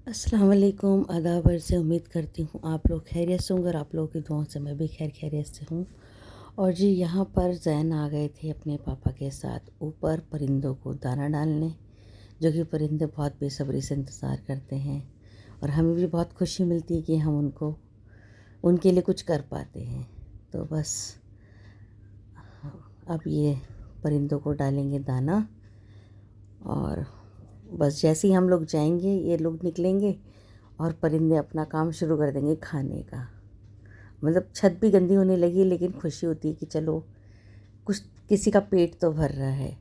अस्सलाम वालेकुम, आदाब से उम्मीद करती हूँ आप लोग खैरियत से होंगे और आप लोगों की दुआओं से मैं भी खैरियत से हूँ। और जी यहाँ पर ज़ैन आ गए थे अपने पापा के साथ ऊपर परिंदों को दाना डालने, जो कि परिंदे बहुत बेसब्री से इंतज़ार करते हैं और हमें भी बहुत खुशी मिलती है कि हम उनके लिए कुछ कर पाते हैं। तो बस अब ये परिंदों को डालेंगे दाना और बस जैसे ही हम लोग जाएंगे ये लोग निकलेंगे और परिंदे अपना काम शुरू कर देंगे खाने का। मतलब छत भी गंदी होने लगी लेकिन खुशी होती है कि चलो कुछ किसी का पेट तो भर रहा है।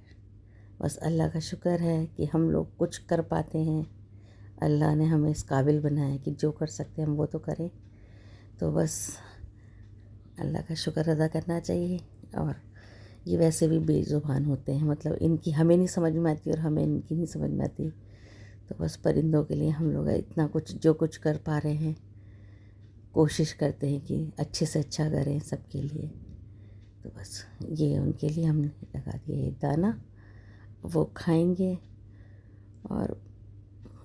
बस अल्लाह का शुक्र है कि हम लोग कुछ कर पाते हैं। अल्लाह ने हमें इस काबिल बनाया कि जो कर सकते हैं हम वो तो करें। तो बस अल्लाह का शुक्र अदा करना चाहिए। और ये वैसे भी बेज़ुबान होते हैं, मतलब इनकी हमें नहीं समझ में आती और हमें इनकी नहीं समझ में आती। तो बस परिंदों के लिए हम लोग इतना कुछ जो कुछ कर पा रहे हैं कोशिश करते हैं कि अच्छे से अच्छा करें सबके लिए। तो बस ये उनके लिए हमने लगा दिया ये दाना, वो खाएंगे। और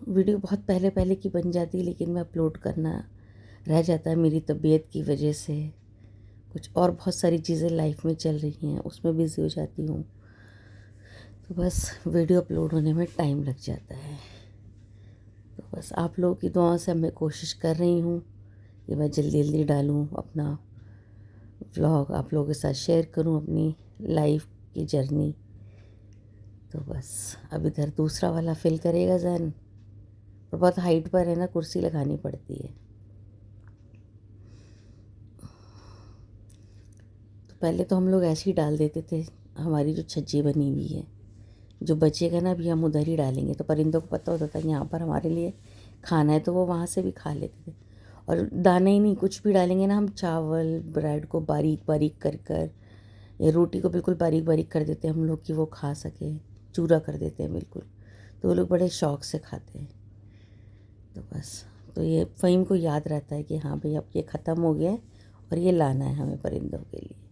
वीडियो बहुत पहले पहले की बन जाती है लेकिन मैं अपलोड करना रह जाता है मेरी तबीयत की वजह से। कुछ और बहुत सारी चीज़ें लाइफ में चल रही हैं, उसमें बिज़ी हो जाती हूँ। तो बस वीडियो अपलोड होने में टाइम लग जाता है। तो बस आप लोगों की दुआओं से मैं कोशिश कर रही हूँ कि मैं जल्दी जल्दी डालूँ अपना व्लॉग, आप लोगों के साथ शेयर करूँ अपनी लाइफ की जर्नी। तो बस अब इधर दूसरा वाला फिल करेगा जैन, और बहुत हाइट पर है ना, कुर्सी लगानी पड़ती है। तो पहले तो हम लोग ऐसे ही डाल देते थे, हमारी जो छज्जी बनी हुई है, जो बचेगा ना अभी हम उधर ही डालेंगे। तो परिंदों को पता होता था यहाँ पर हमारे लिए खाना है, तो वो वहाँ से भी खा लेते थे। और दाने ही नहीं, कुछ भी डालेंगे ना हम, चावल ब्रेड को बारीक बारीक कर कर या रोटी को बिल्कुल बारीक बारीक कर देते हैं हम लोग कि वो खा सके, चूरा कर देते हैं बिल्कुल। तो वो लोग बड़े शौक़ से खाते हैं। तो बस तो ये फ़हीम को याद रहता है कि हाँ भाई अब ये ख़त्म हो गया है और ये लाना है हमें परिंदों के लिए।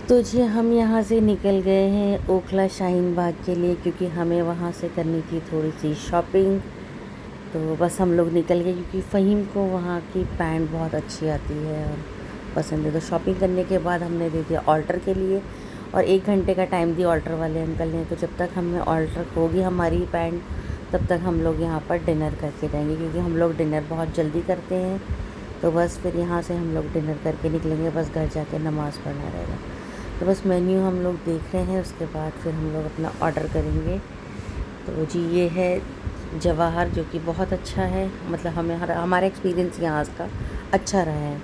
तो जी हम यहाँ से निकल गए हैं ओखला शाहीन बाग के लिए, क्योंकि हमें वहाँ से करनी थी थोड़ी सी शॉपिंग। तो बस हम लोग निकल गए क्योंकि फ़हीम को वहाँ की पैंट बहुत अच्छी आती है और पसंद है। तो शॉपिंग करने के बाद हमने दे दिया ऑल्टर के लिए और 1 घंटे का टाइम दिया ऑल्टर वाले अंकल ने। तो जब तक हमें ऑल्टर होगी हमारी पैंट तब तक हम लोग यहाँ पर डिनर करके रहेंगे, क्योंकि हम लोग डिनर बहुत जल्दी करते हैं। तो बस फिर यहाँ से हम लोग डिनर करके निकलेंगे, बस घर जाके नमाज़ पढ़ना रहेगा। तो बस मेन्यू हम लोग देख रहे हैं, उसके बाद फिर हम लोग अपना ऑर्डर करेंगे। तो जी ये है जवाहर, जो कि बहुत अच्छा है, मतलब हमारा एक्सपीरियंस यहाँ का अच्छा रहा है।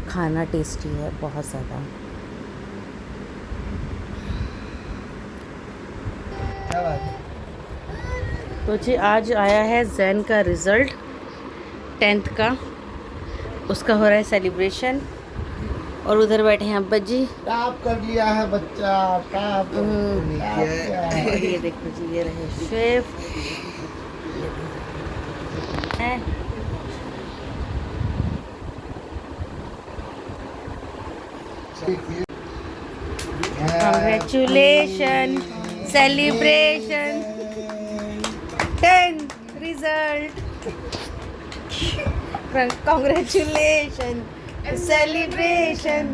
खाना टेस्टी है बहुत ज़्यादा। तो जी आज आया है जैन का रिज़ल्ट 10th का, उसका हो रहा है सेलिब्रेशन। और उधर बैठे हैं अब्बा जी। टॉप कर लिया है बच्चा, टॉप। और ये देखो जी, ये रहे शेफ है। Congratulations, celebration, 10 result. Congratulations, celebration,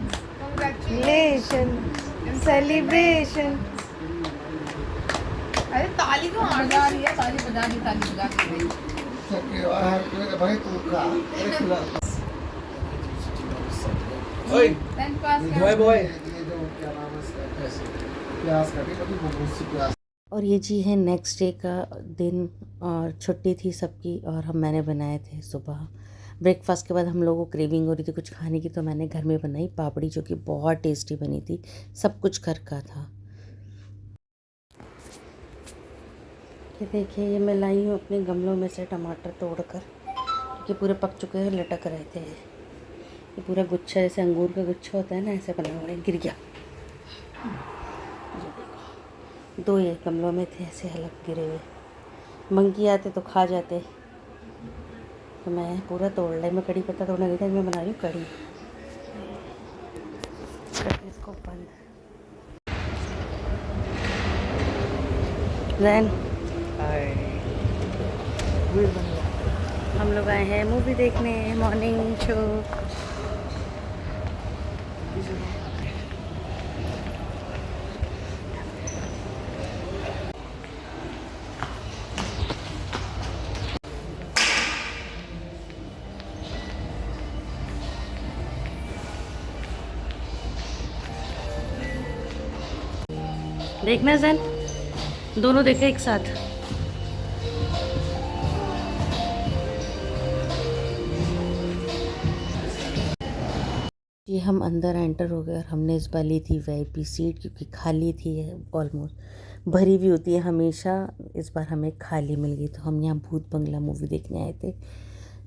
celebration. अरे ताली तो बजा रही है, ताली बजा रही, ताली बजा रही भाई तू खा। है। 10 पास का। ये जो क्या नाम है इसका, प्याज काटी कभी बहुत सी प्याज। और ये जी है नेक्स्ट डे का दिन, और छुट्टी थी सबकी, और मैंने बनाए थे सुबह ब्रेकफास्ट के बाद हम लोगों को क्रेविंग हो रही थी कुछ खाने की, तो मैंने घर में बनाई पापड़ी, जो कि बहुत टेस्टी बनी थी। सब कुछ घर का था। ये देखिए, ये मैं लाई हूँ अपने गमलों में से टमाटर तोड़कर, क्योंकि पूरे पक चुके हैं, लटक रहे थे। ये पूरा गुच्छा जैसे अंगूर का गुच्छा होता है ना, ऐसे बना हुआ है। गिर गया। ये देखो, 2 ये गमलों में थे ऐसे अलग गिरे हुए। मंकी आते तो खा जाते, तो मैं पूरा तोड़ लाई। मैं कड़ी पत्ता तोड़ने गई थी, मैं बना रही हूँ कड़ी। इसको बंद देन हम लोग आए हैं मूवी देखने, मॉर्निंग शो। देखना जैन, दोनों देखे एक साथ। ये हम अंदर एंटर हो गए, और हमने इस बार ली थी VIP सीट, क्योंकि खाली थी ऑलमोस्ट। भरी भी होती है हमेशा, इस बार हमें खाली मिल गई। तो हम यहाँ भूत बंगला मूवी देखने आए थे,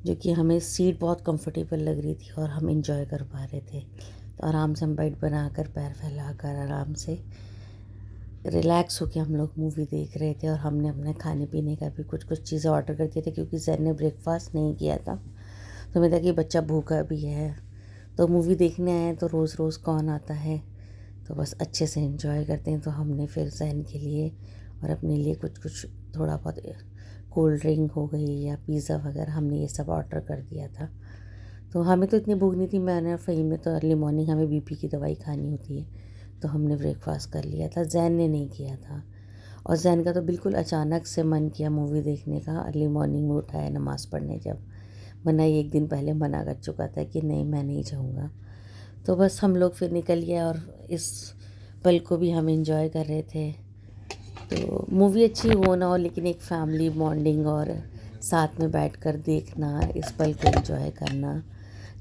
जो कि हमें सीट बहुत कंफर्टेबल लग रही थी और हम इंजॉय कर पा रहे थे। तो आराम से हम बेड बनाकर, पैर फैलाकर, आराम से रिलैक्स होकर हम लोग मूवी देख रहे थे। और हमने अपने खाने पीने का भी कुछ कुछ चीज़ें ऑर्डर कर दिए थे, क्योंकि जैन ने ब्रेकफास्ट नहीं किया था। तो मैं था कि बच्चा भूखा भी है, तो मूवी देखने आए, तो रोज़ रोज़ कौन आता है, तो बस अच्छे से एंजॉय करते हैं। तो हमने फिर जैन के लिए और अपने लिए कुछ कुछ थोड़ा बहुत कोल्ड ड्रिंक हो गई या पिज़्ज़ा वगैरह, हमने ये सब ऑर्डर कर दिया था। तो हमें तो इतनी भूख नहीं थी, मैंने फ़हीम में तो अर्ली मॉर्निंग हमें BP की दवाई खानी होती है, तो हमने ब्रेकफास्ट कर लिया था। जैन ने नहीं किया था, और जैन का तो बिल्कुल अचानक से मन किया मूवी देखने का। अर्ली मॉर्निंग में उठाया नमाज़ पढ़ने, जब वरना एक दिन पहले मना कर चुका था कि नहीं मैं नहीं जाऊँगा। तो बस हम लोग फिर निकल गए, और इस पल को भी हम एंजॉय कर रहे थे। तो मूवी अच्छी हो ना हो, लेकिन एक फैमिली बॉन्डिंग और साथ में बैठकर देखना, इस पल को एंजॉय करना।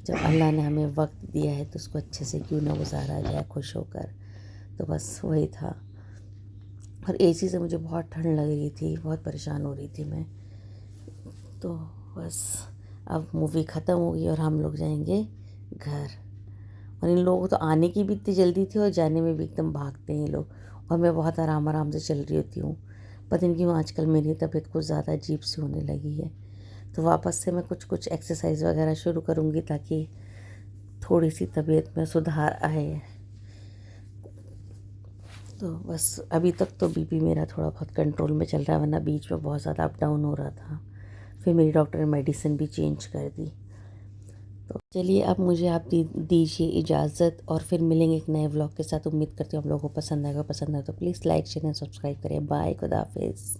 जब अल्लाह ने हमें वक्त दिया है, तो उसको अच्छे से क्यों ना गुजारा जाए खुश होकर। तो बस वही था। और AC से मुझे बहुत ठंड लग रही थी, बहुत परेशान हो रही थी मैं। तो बस अब मूवी ख़त्म हो गई, और हम लोग जाएंगे घर। और इन लोगों को तो आने की भी इतनी जल्दी थी, और जाने में भी एकदम भागते हैं ये लोग, और मैं बहुत आराम आराम से चल रही होती हूँ। पता नहीं क्यों आजकल मेरी तबीयत कुछ ज़्यादा अजीब सी होने लगी है। तो वापस से मैं कुछ कुछ एक्सरसाइज वगैरह शुरू करूँगी, ताकि थोड़ी सी तबीयत में सुधार आए। तो बस अभी तक तो BP मेरा थोड़ा बहुत कंट्रोल में चल रहा है, वरना बीच में बहुत ज़्यादा अप डाउन हो रहा था। फिर मेरी डॉक्टर ने मेडिसिन भी चेंज कर दी। तो चलिए, अब मुझे आप दीजिए इजाज़त, और फिर मिलेंगे एक नए व्लॉग के साथ। उम्मीद करती हूँ आप लोगों को पसंद आएगा। पसंद आए तो please like share and subscribe करें। बाय, खुदा हाफिज़।